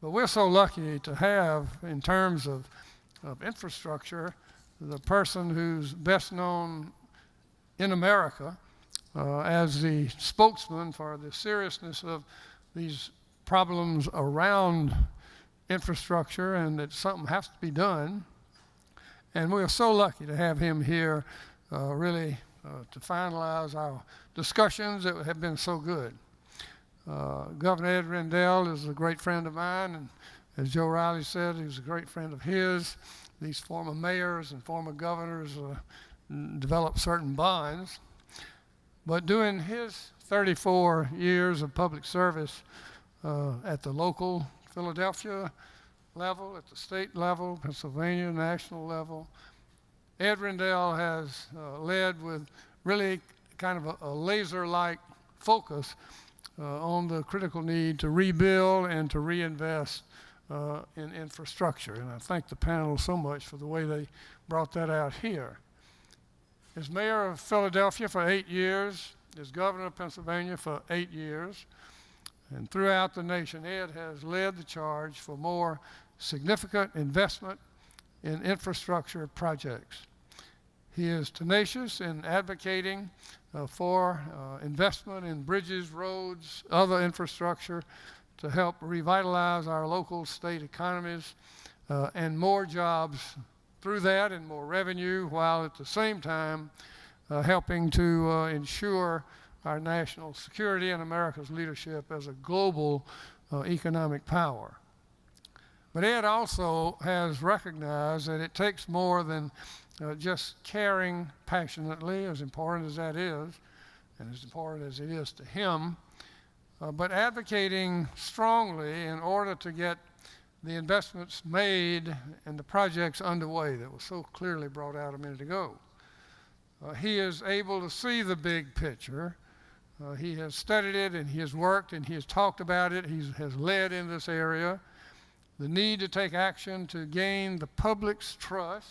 But we're so lucky to have, in terms of infrastructure, the person who's best known in America as the spokesman for the seriousness of these problems around infrastructure, and that something has to be done. And we are so lucky to have him here really to finalize our discussions that have been so good. Governor Ed Rendell is a great friend of mine, and as Joe Riley said, he was a great friend of his. These former mayors and former governors developed certain bonds. But during his 34 years of public service at the local Philadelphia level, at the state level, Pennsylvania national level, Ed Rendell has led with really kind of a laser-like focus on the critical need to rebuild and to reinvest in infrastructure. And I thank the panel so much for the way they brought that out here. As mayor of Philadelphia for 8 years, as governor of Pennsylvania for 8 years, and throughout the nation, Ed has led the charge for more significant investment in infrastructure projects. He is tenacious in advocating for investment in bridges, roads, other infrastructure to help revitalize our local state economies and more jobs through that and more revenue, while at the same time helping to ensure our national security and America's leadership as a global economic power. But Ed also has recognized that it takes more than just caring passionately, as important as that is, and as important as it is to him, but advocating strongly in order to get the investments made and the projects underway that was so clearly brought out a minute ago. He is able to see the big picture. He has studied it, and he has worked, and he has talked about it. He has led in this area. The need to take action to gain the public's trust,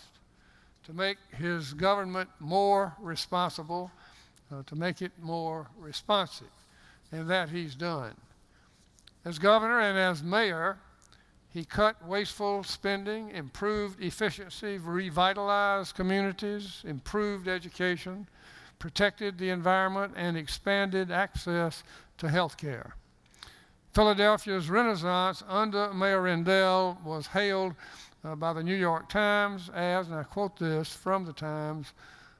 to make his government more responsible, to make it more responsive, and that he's done. As governor and as mayor, he cut wasteful spending, improved efficiency, revitalized communities, improved education, protected the environment, and expanded access to health care. Philadelphia's renaissance under Mayor Rendell was hailed by the New York Times as, and I quote this from the Times,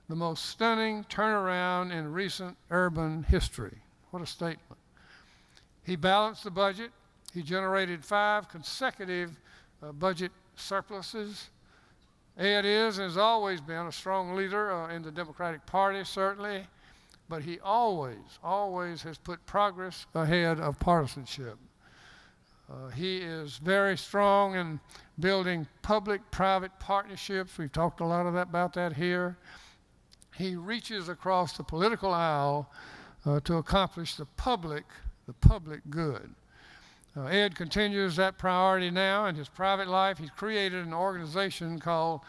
the most stunning turnaround in recent urban history. What a statement. He balanced the budget. He generated 5 consecutive budget surpluses. Ed is and has always been a strong leader in the Democratic Party, certainly, but he always has put progress ahead of partisanship. He is very strong in building public-private partnerships. We've talked a lot about that here. He reaches across the political aisle to accomplish the public good. Ed continues that priority now in his private life. He's created an organization called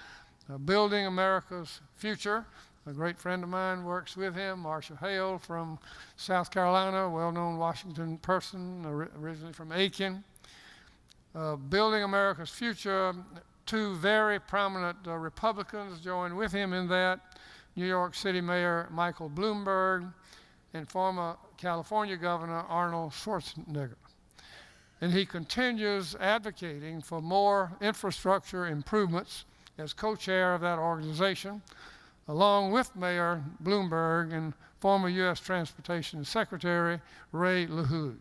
Building America's Future. A great friend of mine works with him, Marcia Hale from South Carolina, a well-known Washington person, originally from Aiken. Building America's Future, 2 very prominent Republicans joined with him in that, New York City Mayor Michael Bloomberg and former California Governor Arnold Schwarzenegger. And he continues advocating for more infrastructure improvements as co-chair of that organization, along with Mayor Bloomberg and former U.S. Transportation Secretary Ray LaHood,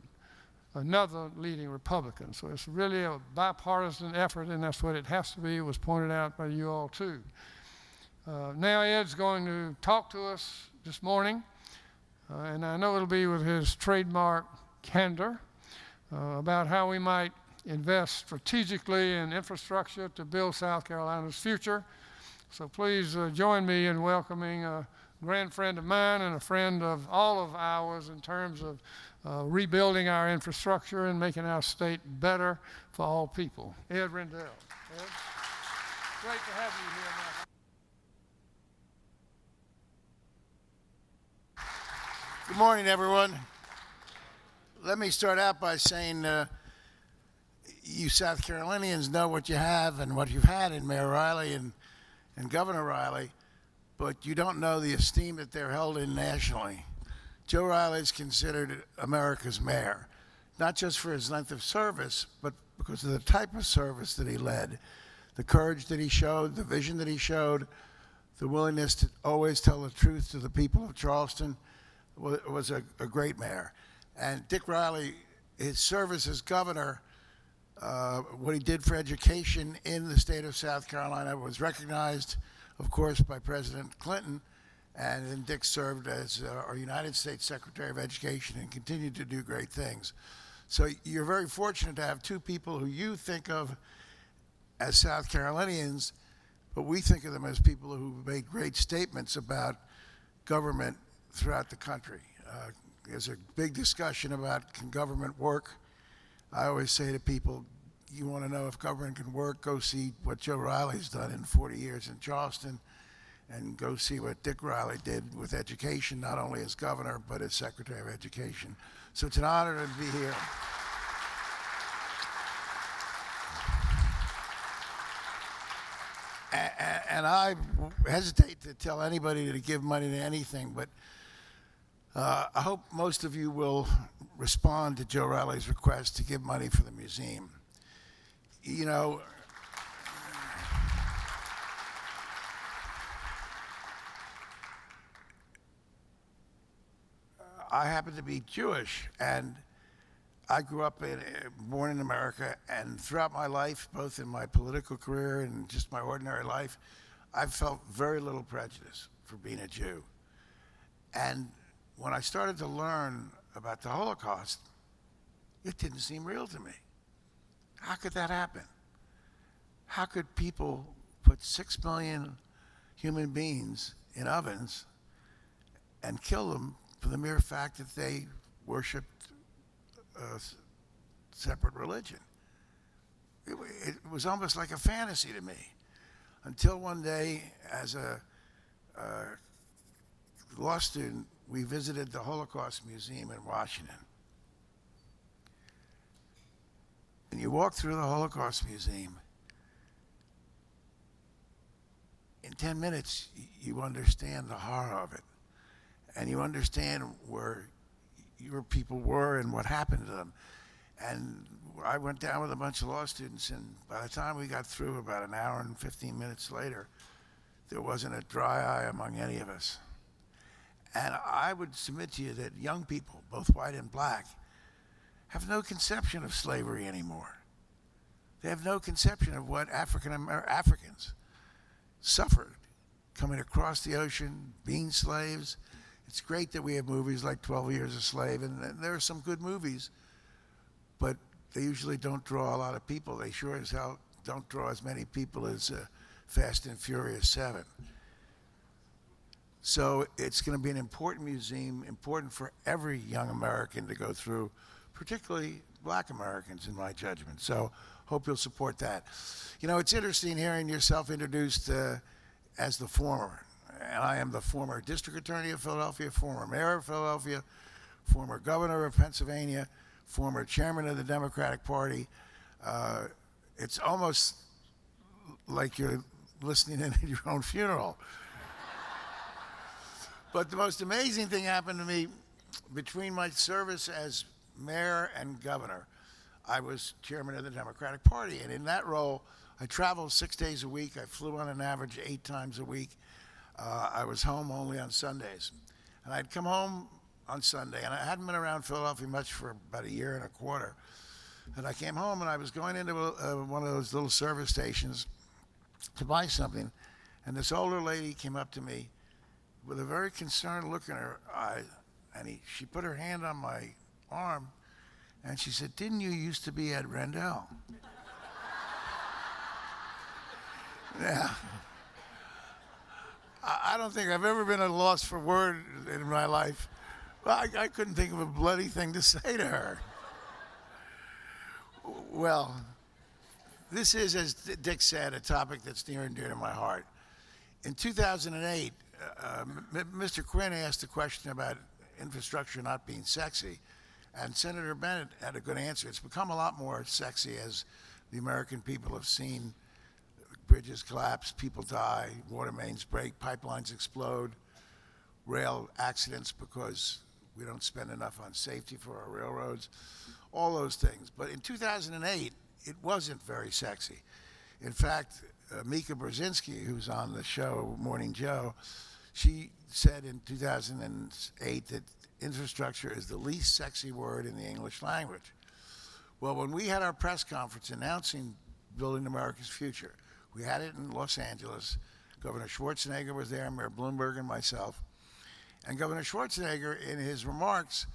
another leading Republican. So it's really a bipartisan effort, and that's what it has to be. It was pointed out by you all too. Now Ed's going to talk to us this morning, and I know it'll be with his trademark candor, about how we might invest strategically in infrastructure to build South Carolina's future. So please join me in welcoming a grand friend of mine and a friend of all of ours in terms of rebuilding our infrastructure and making our state better for all people. Ed Rendell. Ed, great to have you here, my friend. Good morning, everyone. Let me start out by saying you South Carolinians know what you have and what you've had in Mayor Riley and Governor Riley, but you don't know the esteem that they're held in nationally. Joe Riley is considered America's mayor, not just for his length of service, but because of the type of service that he led, the courage that he showed, the vision that he showed, the willingness to always tell the truth to the people of Charleston. Was a great mayor. And Dick Riley, his service as governor, what he did for education in the state of South Carolina was recognized, of course, by President Clinton, and then Dick served as our United States Secretary of Education and continued to do great things. So you're very fortunate to have two people who you think of as South Carolinians, but we think of them as people who made great statements about government throughout the country. There's a big discussion about, can government work? I always say to people, you want to know if government can work, go see what Joe Riley's done in 40 years in Charleston, and go see what Dick Riley did with education, not only as governor, but as Secretary of Education. So it's an honor to be here. And I hesitate to tell anybody to give money to anything, but I hope most of you will respond to Joe Riley's request to give money for the museum. You know, I happen to be Jewish, and I grew up born in America, and throughout my life, both in my political career and just my ordinary life, I've felt very little prejudice for being a Jew. And when I started to learn about the Holocaust, it didn't seem real to me. How could that happen? How could people put 6 million human beings in ovens and kill them for the mere fact that they worshiped a separate religion? It was almost like a fantasy to me, until one day, as a law student, we visited the Holocaust Museum in Washington. And you walk through the Holocaust Museum, in 10 minutes, you understand the horror of it. And you understand where your people were and what happened to them. And I went down with a bunch of law students, and by the time we got through, about an hour and 15 minutes later, there wasn't a dry eye among any of us. And I would submit to you that young people, both white and black, have no conception of slavery anymore. They have no conception of what Africans suffered coming across the ocean, being slaves. It's great that we have movies like 12 Years a Slave, and there are some good movies, but they usually don't draw a lot of people. They sure as hell don't draw as many people as Fast and Furious 7. So it's going to be an important museum, important for every young American to go through, particularly black Americans, in my judgment. So hope you'll support that. You know, it's interesting hearing yourself introduced as the former. And I am the former district attorney of Philadelphia, former mayor of Philadelphia, former governor of Pennsylvania, former chairman of the Democratic Party. It's almost like you're listening in at your own funeral. But the most amazing thing happened to me between my service as mayor and governor. I was chairman of the Democratic Party, and in that role, I traveled 6 days a week. I flew on an average 8 times a week. I was home only on Sundays. And I'd come home on Sunday, and I hadn't been around Philadelphia much for about 1.25 years. And I came home, and I was going into one of those little service stations to buy something, and this older lady came up to me with a very concerned look in her eye, and she put her hand on my arm, and she said, "Didn't you used to be Ed Rendell?" Yeah. I don't think I've ever been at a loss for words in my life. Well, I couldn't think of a bloody thing to say to her. Well, this is, as Dick said, a topic that's near and dear to my heart. In 2008, Mr. Quinn asked a question about infrastructure not being sexy, and Senator Bennett had a good answer. It's become a lot more sexy as The American people have seen bridges collapse, people die, water mains break, pipelines explode, rail accidents because we don't spend enough on safety for our railroads, all those things. But in 2008, it wasn't very sexy. In fact, Mika Brzezinski, who's on the show Morning Joe, she said in 2008 that infrastructure is the least sexy word in the English language. Well, when we had our press conference announcing Building America's Future, we had it in Los Angeles. Governor Schwarzenegger was there, Mayor Bloomberg, and myself. And Governor Schwarzenegger, in his remarks,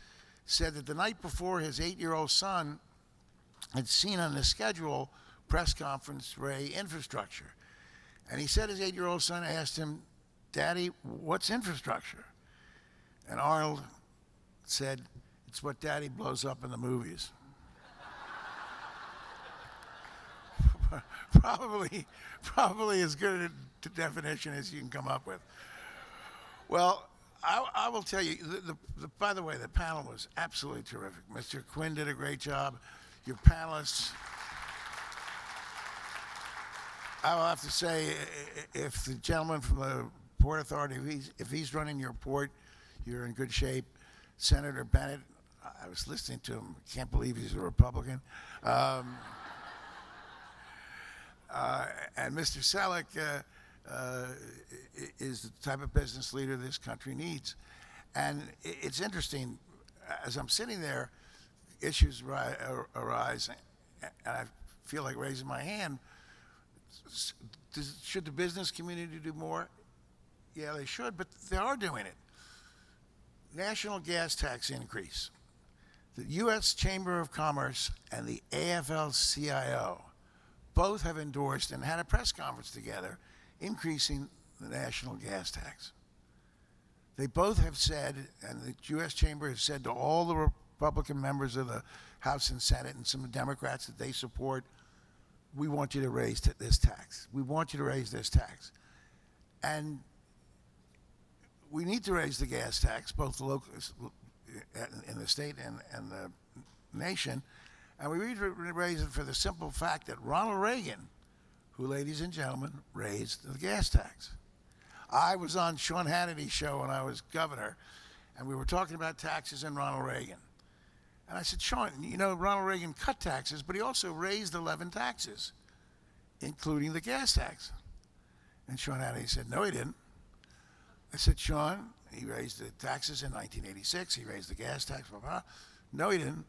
said that the night before his 8-year-old son had seen on the schedule press conference Ray infrastructure. And he said his 8-year-old son asked him, "Daddy, what's infrastructure?" And Arnold said, "It's what Daddy blows up in the movies." Probably as good a definition as you can come up with. Well, I will tell you, by the way, the panel was absolutely terrific. Mr. Quinn did a great job. Your panelists, I will have to say, if the gentleman from the Port Authority, if he's running your port, you're in good shape. Senator Bennett, I was listening to him, can't believe he's a Republican. And Mr. Selleck is the type of business leader this country needs. And it's interesting, as I'm sitting there, issues arise, and I feel like raising my hand. Should the business community do more? Yeah, they should, but they are doing it. National gas tax increase. The U.S. Chamber of Commerce and the AFL-CIO both have endorsed and had a press conference together increasing the national gas tax. They both have said, and the U.S. Chamber has said to all the Republican members of the House and Senate and some Democrats that they support, we want you to raise this tax. We want you to raise this tax. And we need to raise the gas tax, both the local, in the state and the nation. And we need to raise it for the simple fact that Ronald Reagan, who, ladies and gentlemen, raised the gas tax. I was on Sean Hannity's show when I was governor, and we were talking about taxes and Ronald Reagan. And I said, "Sean, you know, Ronald Reagan cut taxes, but he also raised 11 taxes, including the gas tax." And Sean Hannity said, "No, he didn't." I said, "Sean, he raised the taxes in 1986. He raised the gas tax, blah, blah." "No, he didn't."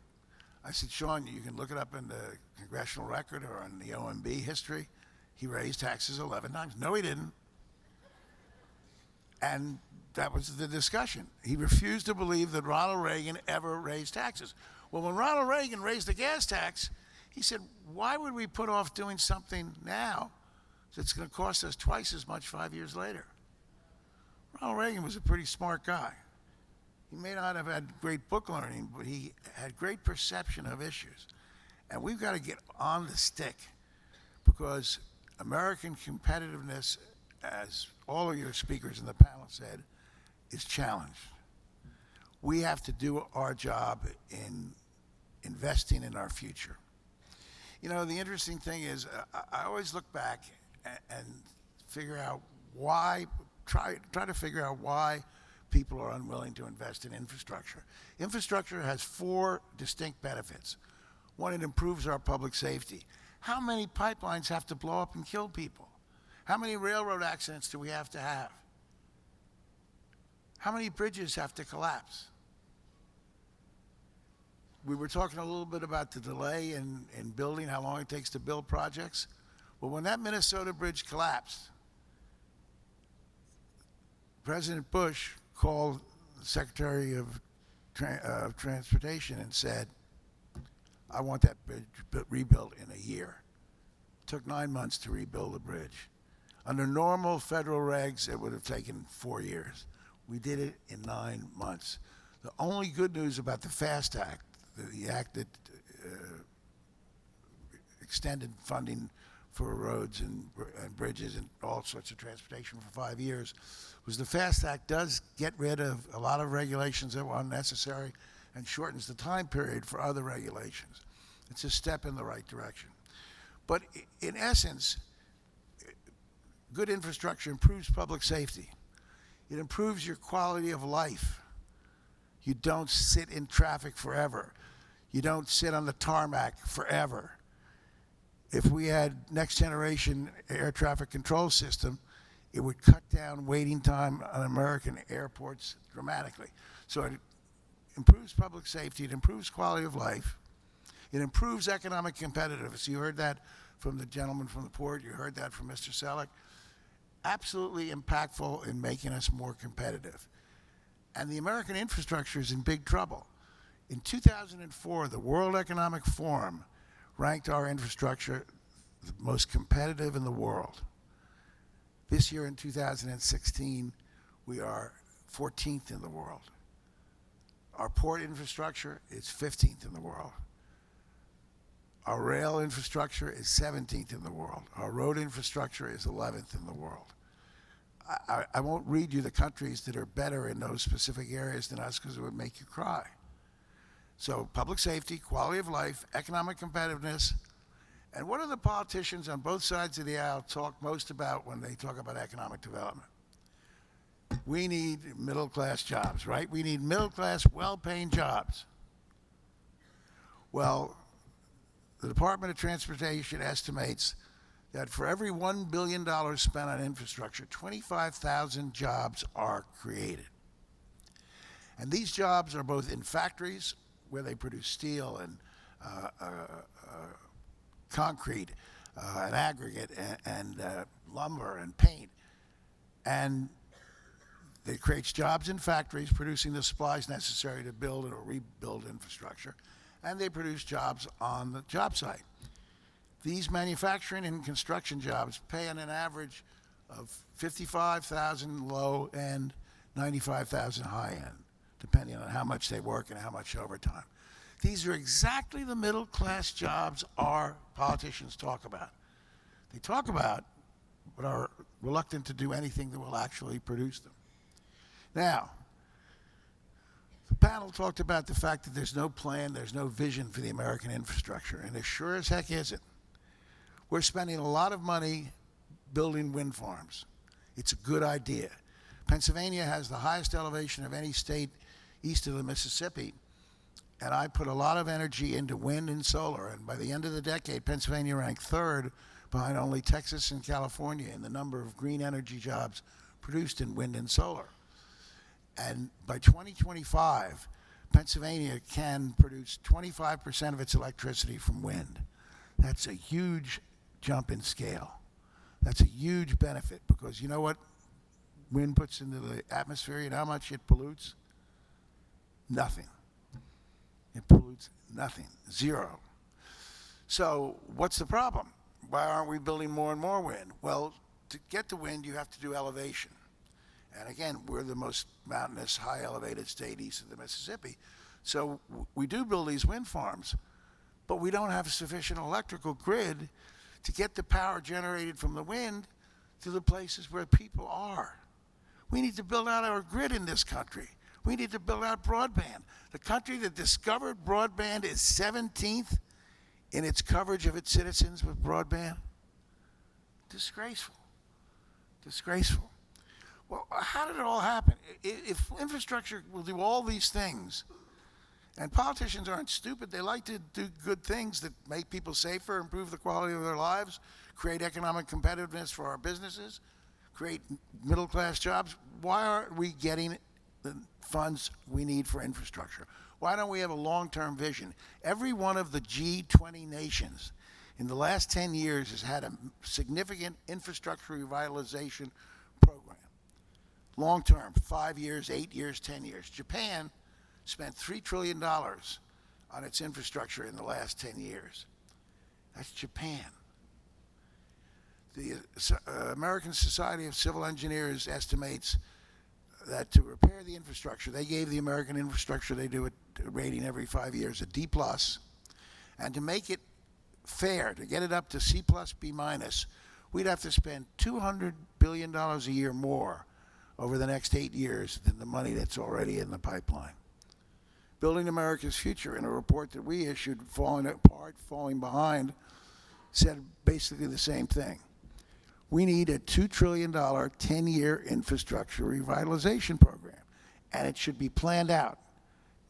I said, "Sean, you can look it up in the congressional record or in the OMB history. He raised taxes 11 times." "No, he didn't." And that was the discussion. He refused to believe that Ronald Reagan ever raised taxes. Well, when Ronald Reagan raised the gas tax, he said, "Why would we put off doing something now that's going to cost us twice as much 5 years later?" Ronald Reagan was a pretty smart guy. He may not have had great book learning, but he had great perception of issues. And we've got to get on the stick, because American competitiveness, as all of your speakers in the panel said, is challenged. We have to do our job in investing in our future. You know, the interesting thing is, I always look back and figure out why, try to figure out why people are unwilling to invest in infrastructure. Infrastructure has 4 distinct benefits. One, it improves our public safety. How many pipelines have to blow up and kill people? How many railroad accidents do we have to have? How many bridges have to collapse? We were talking a little bit about the delay in building, how long it takes to build projects. Well, when that Minnesota bridge collapsed, President Bush called the Secretary of Transportation and said, "I want that bridge rebuilt in a year." It took 9 months to rebuild the bridge. Under normal federal regs, it would have taken 4 years. We did it in 9 months. The only good news about the FAST Act, the act that extended funding for roads and bridges and all sorts of transportation for 5 years, was the FAST Act does get rid of a lot of regulations that were unnecessary and shortens the time period for other regulations. It's a step in the right direction. But in essence, good infrastructure improves public safety. It improves your quality of life. You don't sit in traffic forever. You don't sit on the tarmac forever. If we had next generation air traffic control system, it would cut down waiting time on American airports dramatically. So it improves public safety, it improves quality of life, it improves economic competitiveness. You heard that from the gentleman from the port, you heard that from Mr. Selleck. Absolutely impactful in making us more competitive. And the American infrastructure is in big trouble. In 2004, the World Economic Forum ranked our infrastructure the most competitive in the world. This year in 2016, we are 14th in the world. Our port infrastructure is 15th in the world. Our rail infrastructure is 17th in the world. Our road infrastructure is 11th in the world. I won't read you the countries that are better in those specific areas than us because it would make you cry. So public safety, quality of life, economic competitiveness, and what do the politicians on both sides of the aisle talk most about when they talk about economic development? We need middle-class jobs, right? We need middle-class, well-paying jobs. Well, the Department of Transportation estimates that for every $1 billion spent on infrastructure, 25,000 jobs are created. And these jobs are both in factories, where they produce steel and concrete and aggregate and lumber and paint. And it creates jobs in factories producing the supplies necessary to build or rebuild infrastructure. And they produce jobs on the job site. These manufacturing and construction jobs pay on an average of $55,000 low end, $95,000 high end, depending on how much they work and how much overtime. These are exactly the middle class jobs our politicians talk about. They talk about, but are reluctant to do anything that will actually produce them. Now, the panel talked about the fact that there's no plan, there's no vision for the American infrastructure, and there sure as heck isn't. We're spending a lot of money building wind farms. It's a good idea. Pennsylvania has the highest elevation of any state east of the Mississippi, and I put a lot of energy into wind and solar, and by the end of the decade, Pennsylvania ranked third behind only Texas and California in the number of green energy jobs produced in wind and solar. And by 2025, Pennsylvania can produce 25% of its electricity from wind. That's a huge jump in scale. That's a huge benefit because you know what wind puts into the atmosphere and how much it pollutes? Nothing. It pollutes nothing, zero. So what's the problem? Why aren't we building more and more wind? Well, to get the wind, you have to do elevation. And again, we're the most mountainous, high elevated state east of the Mississippi. So we do build these wind farms, but we don't have a sufficient electrical grid to get the power generated from the wind to the places where people are. We need to build out our grid in this country. We need to build out broadband. The country that discovered broadband is 17th in its coverage of its citizens with broadband. Disgraceful. Disgraceful. Well, how did it all happen? If infrastructure will do all these things, and politicians aren't stupid, they like to do good things that make people safer, improve the quality of their lives, create economic competitiveness for our businesses, create middle-class jobs. Why aren't we getting the funds we need for infrastructure? Why don't we have a long-term vision? Every one of the G20 nations in the last 10 years has had a significant infrastructure revitalization program. Long-term, 5 years, 8 years, 10 years. Japan spent $3 trillion on its infrastructure in the last 10 years. That's Japan. The American Society of Civil Engineers estimates that to repair the infrastructure, they gave the American infrastructure, they do a rating every 5 years, a D+, and to make it fair, to get it up to C+, B-, we'd have to spend $200 billion a year more over the next 8 years than the money that's already in the pipeline. Building America's Future, in a report that we issued, Falling Apart, Falling Behind, said basically the same thing. We need a $2 trillion 10-year infrastructure revitalization program, and it should be planned out,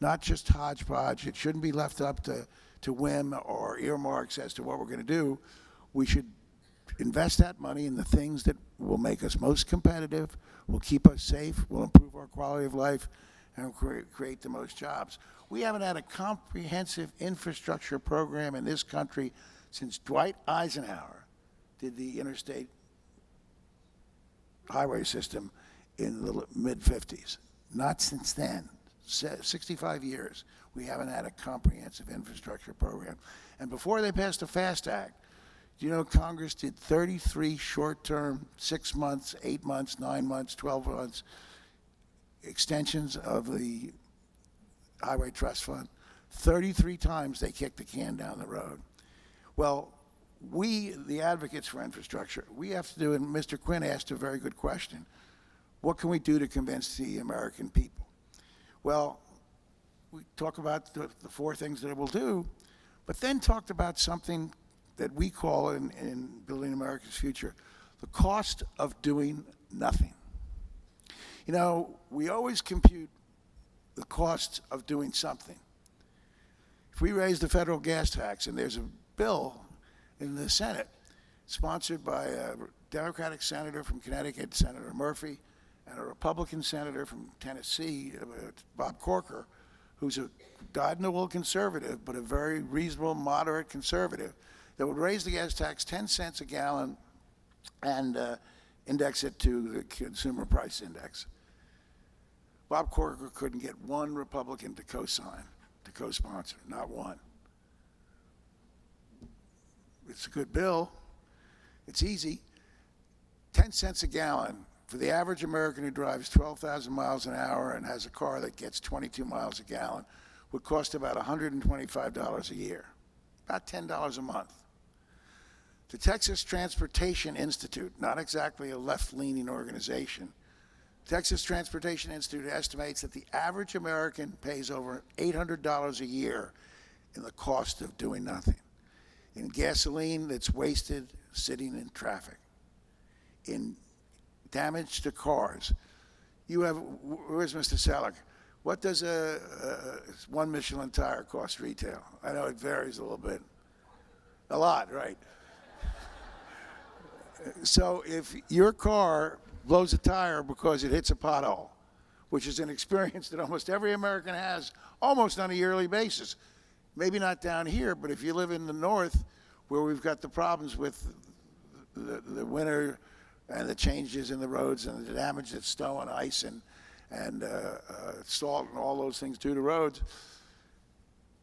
not just hodgepodge. It shouldn't be left up to whim or earmarks as to what we're going to do. We should invest that money in the things that will make us most competitive, will keep us safe, will improve our quality of life, and create the most jobs. We haven't had a comprehensive infrastructure program in this country since Dwight Eisenhower did the interstate highway system in the mid-50s. Not since then. 65 years, we haven't had a comprehensive infrastructure program. And before they passed the FAST Act, do you know Congress did 33 short-term, 6 months, 8 months, 9 months, 12 months extensions of the Highway Trust Fund? 33 times they kicked the can down the road. Well, we, the advocates for infrastructure, we have to do, and Mr. Quinn asked a very good question, what can we do to convince the American people? Well, we talk about the 4 things that it will do, but then talked about something that we call in Building America's Future, the cost of doing nothing. You know, we always compute the cost of doing something. If we raise the federal gas tax, and there's a bill in the Senate sponsored by a Democratic senator from Connecticut, Senator Murphy, and a Republican senator from Tennessee, Bob Corker, who's a dyed-in-the-wool conservative, but a very reasonable, moderate conservative, that would raise the gas tax 10 cents a gallon and index it to the consumer price index. Bob Corker couldn't get one Republican to co-sign, to co-sponsor, not one. It's a good bill. It's easy. 10 cents a gallon for the average American who drives 12,000 miles an hour and has a car that gets 22 miles a gallon would cost about $125 a year, about $10 a month. The Texas Transportation Institute, not exactly a left-leaning organization, Texas Transportation Institute estimates that the average American pays over $800 a year in the cost of doing nothing, in gasoline that's wasted sitting in traffic, in damage to cars. You have, where's Mr. Selleck? What does one Michelin tire cost retail? I know it varies a little bit. A lot, right? So if your car blows a tire because it hits a pothole, which is an experience that almost every American has almost on a yearly basis. Maybe not down here, but if you live in the north where we've got the problems with the winter and the changes in the roads and the damage that snow and ice and salt and all those things do to roads,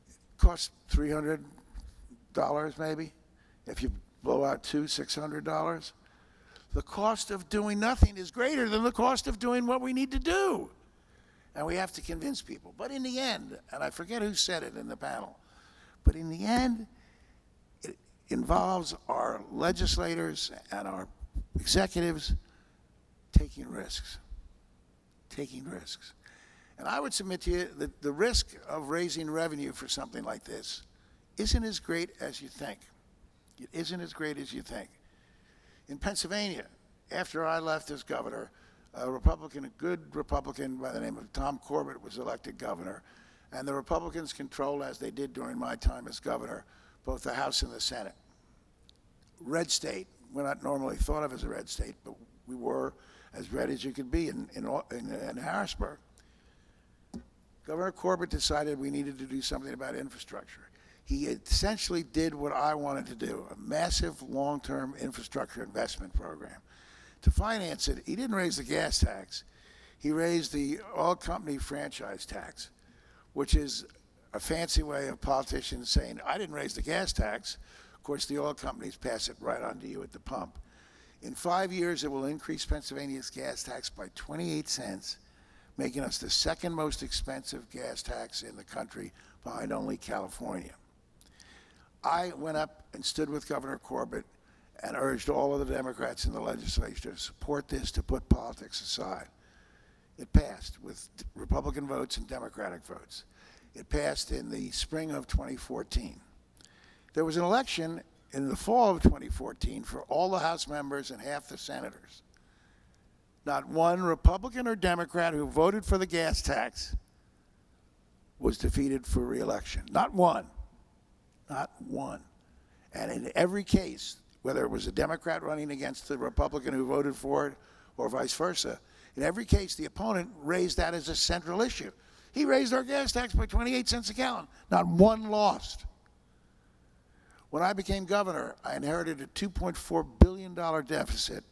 it costs $300 maybe. If you blow out $600. The cost of doing nothing is greater than the cost of doing what we need to do. And we have to convince people. But in the end, and I forget who said it in the panel, but in the end, it involves our legislators and our executives taking risks. Taking risks. And I would submit to you that the risk of raising revenue for something like this isn't as great as you think. It isn't as great as you think. In Pennsylvania, after I left as governor, a Republican, a good Republican by the name of Tom Corbett was elected governor, and the Republicans controlled, as they did during my time as governor, both the House and the Senate. Red state, we're not normally thought of as a red state, but we were as red as you could be in Harrisburg. Governor Corbett decided we needed to do something about infrastructure. He essentially did what I wanted to do, a massive long-term infrastructure investment program. To finance it, he didn't raise the gas tax. He raised the oil company franchise tax, which is a fancy way of politicians saying, I didn't raise the gas tax. Of course, the oil companies pass it right on to you at the pump. In 5 years, it will increase Pennsylvania's gas tax by 28 cents, making us the second most expensive gas tax in the country, behind only California. I went up and stood with Governor Corbett and urged all of the Democrats in the legislature to support this, to put politics aside. It passed with Republican votes and Democratic votes. It passed in the spring of 2014. There was an election in the fall of 2014 for all the House members and half the senators. Not one Republican or Democrat who voted for the gas tax was defeated for re-election. Not one. Not one. And in every case, whether it was a Democrat running against the Republican who voted for it or vice versa, in every case, the opponent raised that as a central issue. He raised our gas tax by 28 cents a gallon. Not one lost. When I became governor, I inherited a $2.4 billion deficit,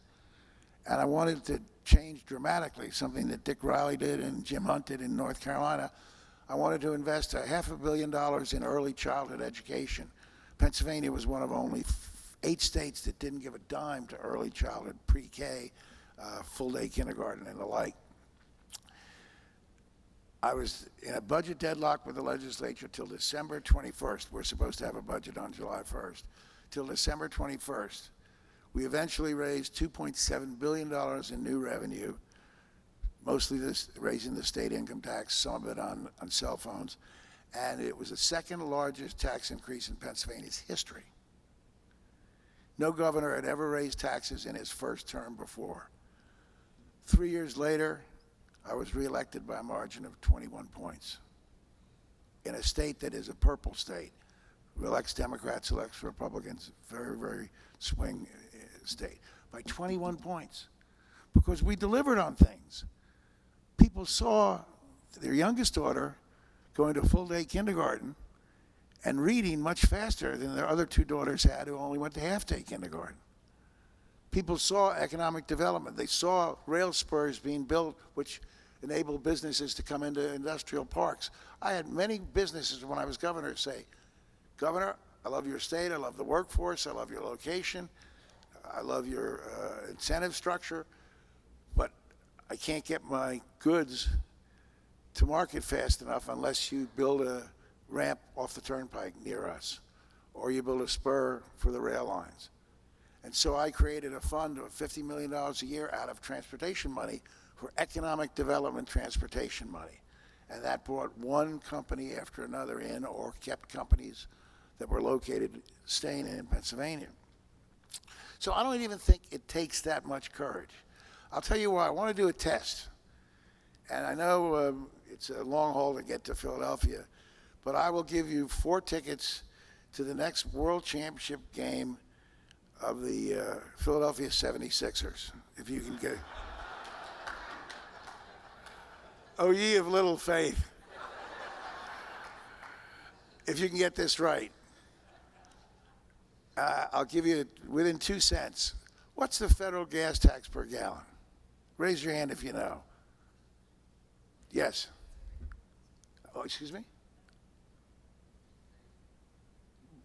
and I wanted to change dramatically, something that Dick Riley did and Jim Hunt did in North Carolina. I wanted to invest $500 million in early childhood education. Pennsylvania was one of only 8 states that didn't give a dime to early childhood, pre-K, full-day kindergarten, and the like. I was in a budget deadlock with the legislature till December 21st. We're supposed to have a budget on July 1st. Till December 21st. We eventually raised $2.7 billion in new revenue, mostly raising the state income tax, some of it on cell phones. And it was the second largest tax increase in Pennsylvania's history. No governor had ever raised taxes in his first term before. 3 years later, I was reelected by a margin of 21 points in a state that is a purple state, who elects Democrats, elects Republicans, very, very swing state, by 21 points, because we delivered on things. People saw their youngest daughter going to full-day kindergarten and reading much faster than their other 2 daughters had, who only went to half-day kindergarten. People saw economic development. They saw rail spurs being built, which enabled businesses to come into industrial parks. I had many businesses when I was governor say, Governor, I love your state, I love the workforce, I love your location, I love your incentive structure, but I can't get my goods to market fast enough unless you build a ramp off the turnpike near us, or you build a spur for the rail lines. And so I created a fund of $50 million a year out of transportation money for economic development transportation money. And that brought one company after another in, or kept companies that were located staying in Pennsylvania. So I don't even think it takes that much courage. I'll tell you why. I want to do a test. And I know it's a long haul to get to Philadelphia, but I will give you 4 tickets to the next World Championship game of the Philadelphia 76ers, if you can get. Oh, ye of little faith. If you can get this right, I'll give you within 2 cents. What's the federal gas tax per gallon? Raise your hand if you know. Yes. Oh, excuse me?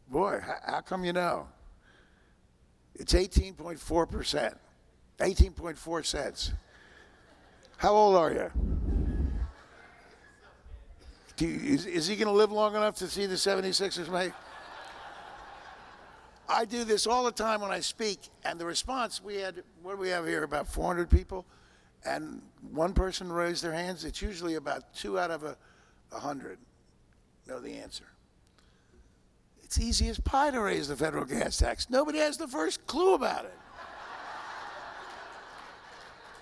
Boy, how come you know? It's 18.4%, 18.4 cents. How old are you? Is he going to live long enough to see the 76ers make? I do this all the time when I speak, and the response, what do we have here, about 400 people? And one person raised their hands. It's usually about 2 out of 100 know the answer. It's easy as pie to raise the federal gas tax. Nobody has the first clue about it.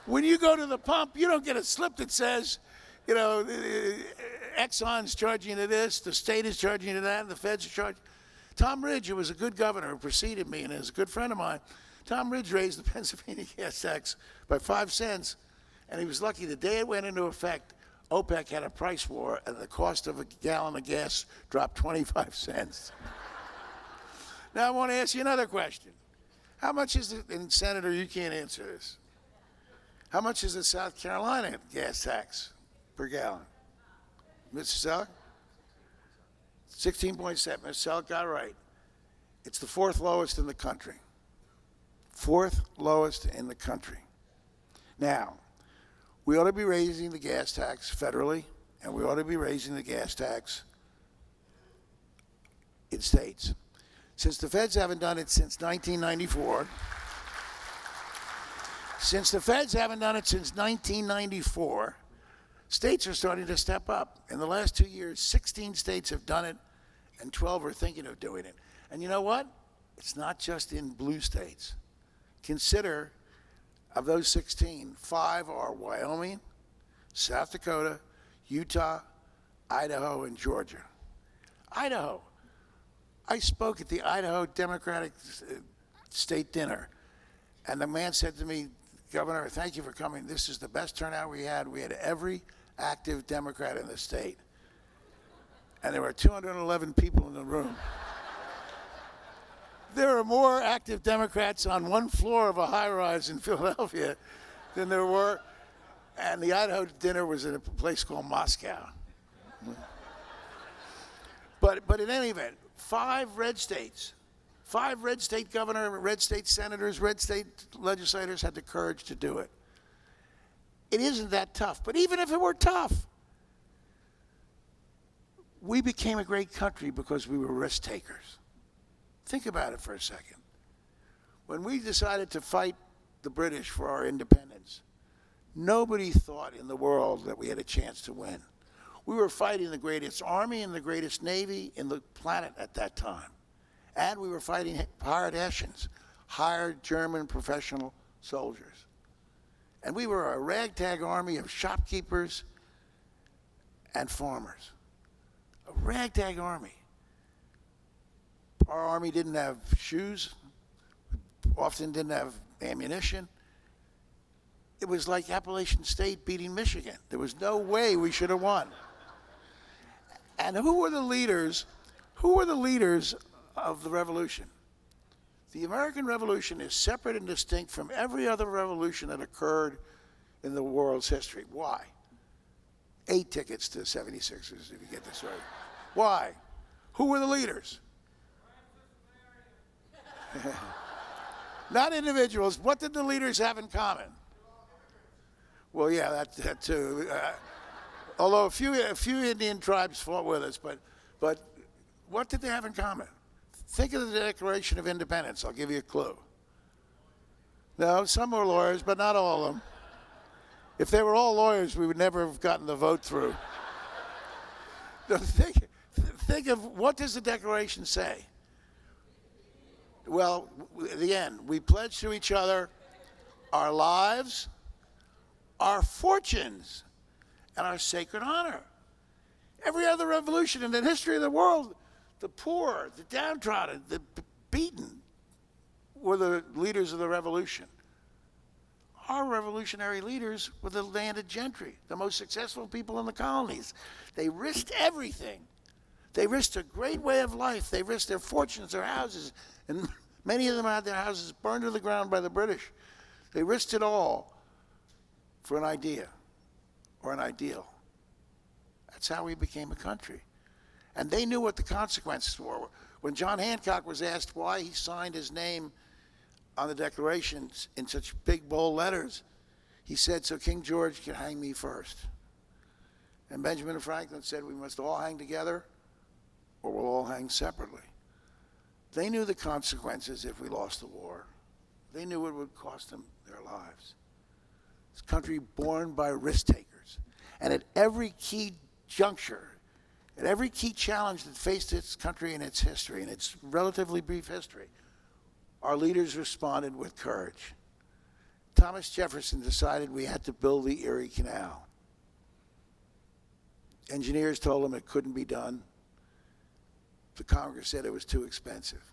When you go to the pump, you don't get a slip that says, you know, Exxon's charging you this, the state is charging you that, and the feds are charging. Tom Ridge, who was a good governor who preceded me and is a good friend of mine, Tom Ridge raised the Pennsylvania gas tax by 5 cents, and he was lucky the day it went into effect, OPEC had a price war, and the cost of a gallon of gas dropped 25 cents. Now I want to ask you another question. How much is it, and Senator, you can't answer this. How much is the South Carolina gas tax per gallon? Mr. Selleck? 16.7. Mr. Selleck got it right. It's the 4th lowest in the country. 4th lowest in the country. Now, we ought to be raising the gas tax federally, and we ought to be raising the gas tax in states. Since the feds haven't done it since 1994, states are starting to step up. In the last 2 years, 16 states have done it, and 12 are thinking of doing it. And you know what? It's not just in blue states. Consider, of those 16, 5 are Wyoming, South Dakota, Utah, Idaho, and Georgia. Idaho. I spoke at the Idaho Democratic State Dinner, and the man said to me, "Governor, thank you for coming. This is the best turnout we had. We had every active Democrat in the state." And there were 211 people in the room. There are more active Democrats on one floor of a high-rise in Philadelphia than there were, and the Idaho dinner was in a place called Moscow. But in any event, 5 red states, 5 red state governors, red state senators, red state legislators had the courage to do it. It isn't that tough, but even if it were tough, we became a great country because we were risk takers. Think about it for a second. When we decided to fight the British for our independence, nobody thought in the world that we had a chance to win. We were fighting the greatest army and the greatest navy in the planet at that time. And we were fighting hired Hessians, hired German professional soldiers. And we were a ragtag army of shopkeepers and farmers. A ragtag army. Our army didn't have shoes, often didn't have ammunition. It was like Appalachian State beating Michigan. There was no way we should have won. And who were the leaders? Who were the leaders of the revolution? The American Revolution is separate and distinct from every other revolution that occurred in the world's history. Why? 8 tickets to 76ers, if you get this right. Why? Who were the leaders? Not individuals. What did the leaders have in common? Well, yeah, that too. Although a few Indian tribes fought with us, but what did they have in common? Think of the Declaration of Independence. I'll give you a clue. No, some were lawyers, but not all of them. If they were all lawyers, we would never have gotten the vote through. Think of, what does the Declaration say? Well, at the end, we pledge to each other our lives, our fortunes, and our sacred honor. Every other revolution in the history of the world, the poor, the downtrodden, the beaten were the leaders of the revolution. Our revolutionary leaders were the landed gentry, the most successful people in the colonies. They risked everything. They risked a great way of life. They risked their fortunes, their houses, and many of them had their houses burned to the ground by the British. They risked it all for an idea or an ideal. That's how we became a country. And they knew what the consequences were. When John Hancock was asked why he signed his name on the Declaration in such big, bold letters, he said, "So King George can hang me first." And Benjamin Franklin said, "We must all hang together or we'll all hang separately." They knew the consequences if we lost the war. They knew it would cost them their lives. This country born by risk takers. And at every key juncture, at every key challenge that faced its country in its history, in its relatively brief history, our leaders responded with courage. Thomas Jefferson decided we had to build the Erie Canal. Engineers told him it couldn't be done. The Congress said it was too expensive.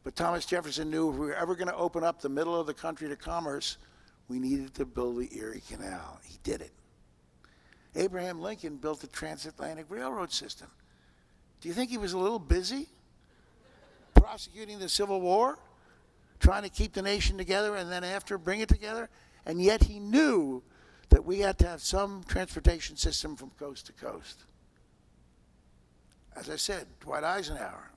But Thomas Jefferson knew if we were ever going to open up the middle of the country to commerce, we needed to build the Erie Canal. He did it. Abraham Lincoln built the transatlantic railroad system. Do you think he was a little busy prosecuting the Civil War, trying to keep the nation together and then after bring it together? And yet he knew that we had to have some transportation system from coast to coast. As I said, Dwight Eisenhower,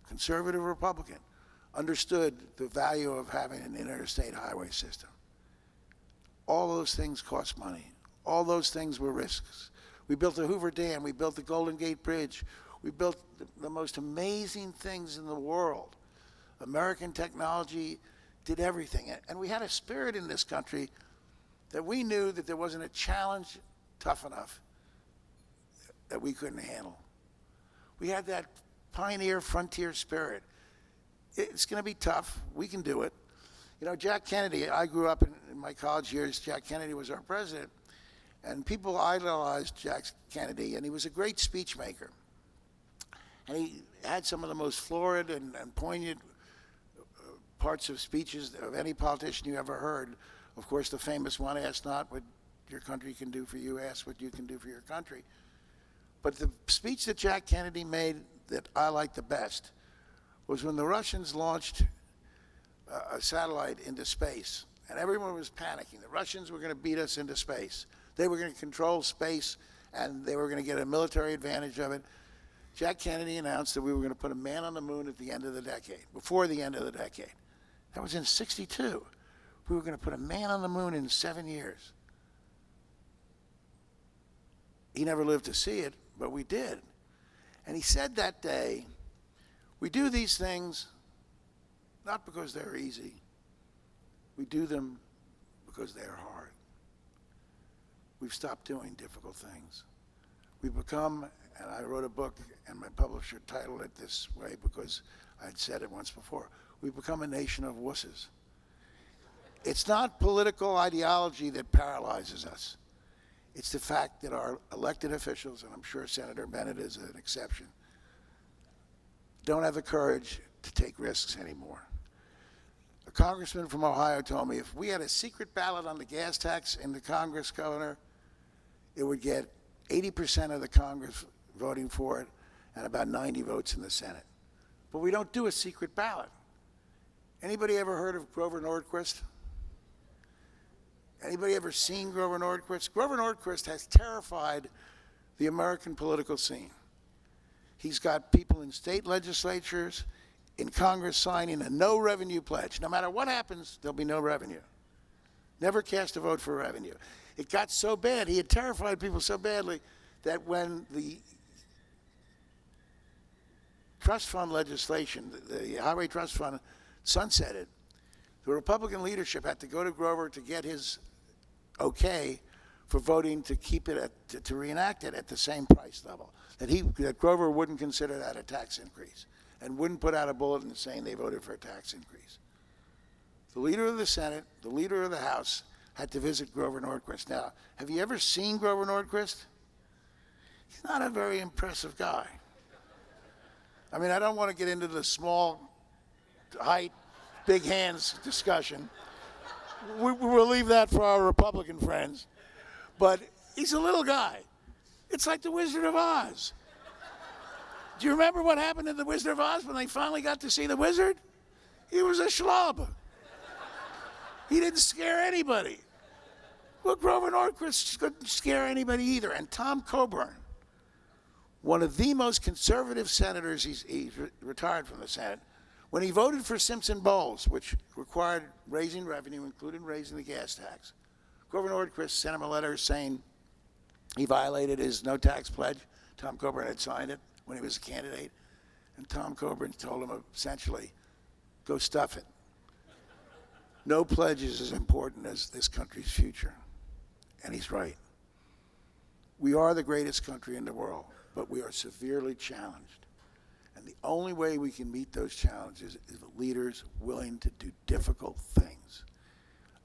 conservative Republican, understood the value of having an interstate highway system. All those things cost money. All those things were risks. We built the Hoover Dam. We built the Golden Gate Bridge. We built the most amazing things in the world. American technology did everything. And we had a spirit in this country that we knew that there wasn't a challenge tough enough that we couldn't handle. We had that pioneer frontier spirit. It's going to be tough. We can do it. You know, Jack Kennedy, I grew up in my college years, Jack Kennedy was our president, and people idolized Jack Kennedy, and he was a great speech maker. And he had some of the most florid and poignant parts of speeches of any politician you ever heard. Of course, the famous one, ask not what your country can do for you, ask what you can do for your country. But the speech that Jack Kennedy made that I liked the best was when the Russians launched a satellite into space, and everyone was panicking. The Russians were going to beat us into space. They were going to control space, and they were going to get a military advantage of it. Jack Kennedy announced that we were going to put a man on the moon at the end of the decade, before the end of the decade. That was in '62. We were going to put a man on the moon in 7 years. He never lived to see it, but we did. And he said that day, we do these things not because they're easy. We do them because they're hard. We've stopped doing difficult things. We've become, and I wrote a book, and my publisher titled it this way because I'd said it once before, we've become a nation of wusses. It's not political ideology that paralyzes us. It's the fact that our elected officials, and I'm sure Senator Bennett is an exception, don't have the courage to take risks anymore. A congressman from Ohio told me if we had a secret ballot on the gas tax in the Congress, Governor, it would get 80% of the Congress voting for it and about 90 votes in the Senate. But we don't do a secret ballot. Anybody ever heard of Grover Nordquist? Anybody ever seen Grover Nordquist? Grover Nordquist has terrified the American political scene. He's got people in state legislatures, in Congress signing a no revenue pledge. No matter what happens, there'll be no revenue. Never cast a vote for revenue. It got so bad, he had terrified people so badly that when the trust fund legislation, the Highway Trust Fund, sunsetted, the Republican leadership had to go to Grover to get his okay for voting to keep it to reenact it at the same price level. That Grover wouldn't consider that a tax increase and wouldn't put out a bulletin saying they voted for a tax increase. The leader of the Senate, the leader of the House, had to visit Grover Nordquist. Now, have you ever seen Grover Nordquist? He's not a very impressive guy. I mean, I don't want to get into the small height, big hands discussion. We'll leave that for our Republican friends. But he's a little guy. It's like the Wizard of Oz. Do you remember what happened in the Wizard of Oz when they finally got to see the wizard? He was a schlub. He didn't scare anybody. Well, Grover Norquist couldn't scare anybody either. And Tom Coburn, one of the most conservative senators, he's retired from the Senate, when he voted for Simpson Bowles, which required raising revenue, including raising the gas tax, Grover Norquist sent him a letter saying he violated his no tax pledge. Tom Coburn had signed it when he was a candidate. And Tom Coburn told him essentially, go stuff it. No pledge is as important as this country's future. And he's right. We are the greatest country in the world, but we are severely challenged. And the only way we can meet those challenges is with leaders willing to do difficult things.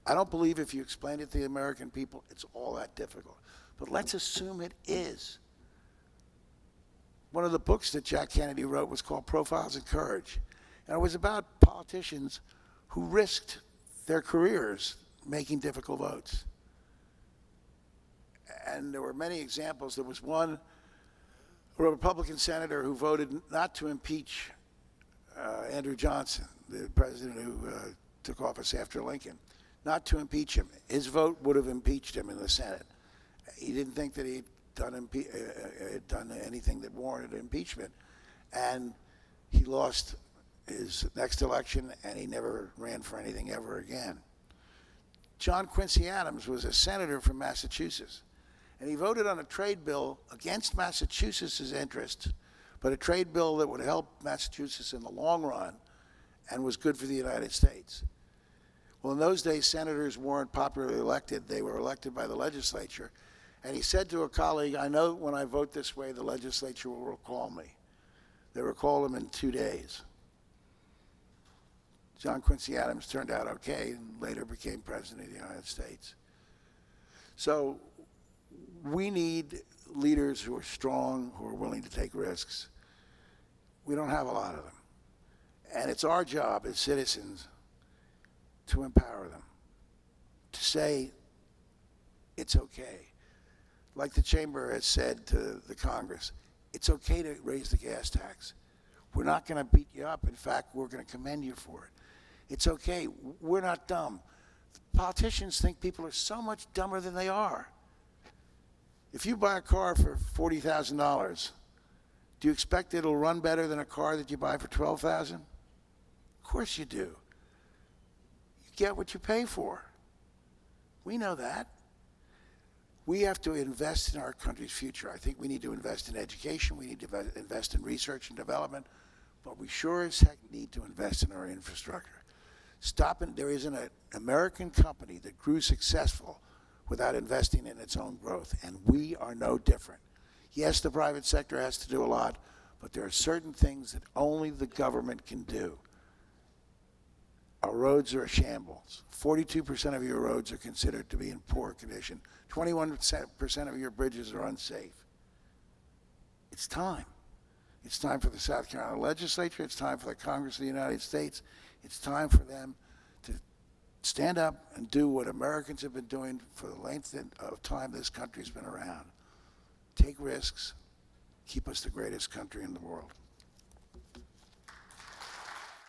I don't believe if you explain it to the American people, it's all that difficult. But let's assume it is. One of the books that Jack Kennedy wrote was called Profiles in Courage. And it was about politicians who risked their careers making difficult votes. And there were many examples. There was one, a Republican senator who voted not to impeach Andrew Johnson, the president who took office after Lincoln, not to impeach him. His vote would have impeached him in the Senate. He didn't think that he'd done anything that warranted impeachment. And he lost his next election, and he never ran for anything ever again. John Quincy Adams was a senator from Massachusetts, and he voted on a trade bill against Massachusetts' interests, but a trade bill that would help Massachusetts in the long run and was good for the United States. Well, in those days, senators weren't popularly elected. They were elected by the legislature. And he said to a colleague, I know when I vote this way, the legislature will recall me. They recalled him in 2 days. John Quincy Adams turned out okay and later became president of the United States. So we need leaders who are strong, who are willing to take risks. We don't have a lot of them. And it's our job as citizens to empower them, to say it's okay. Like the Chamber has said to the Congress, it's okay to raise the gas tax. We're not going to beat you up. In fact, we're going to commend you for it. It's okay. We're not dumb. Politicians think people are so much dumber than they are. If you buy a car for $40,000, do you expect it'll run better than a car that you buy for $12,000? Of course you do. You get what you pay for. We know that. We have to invest in our country's future. I think we need to invest in education. We need to invest in research and development. But we sure as heck need to invest in our infrastructure. There isn't an American company that grew successful without investing in its own growth, and we are no different. Yes, the private sector has to do a lot, but there are certain things that only the government can do. Our roads are a shambles. 42% of your roads are considered to be in poor condition. 21% of your bridges are unsafe. It's time. It's time for the South Carolina legislature. It's time for the Congress of the United States. It's time for them to stand up and do what Americans have been doing for the length of time this country's been around. Take risks. Keep us the greatest country in the world.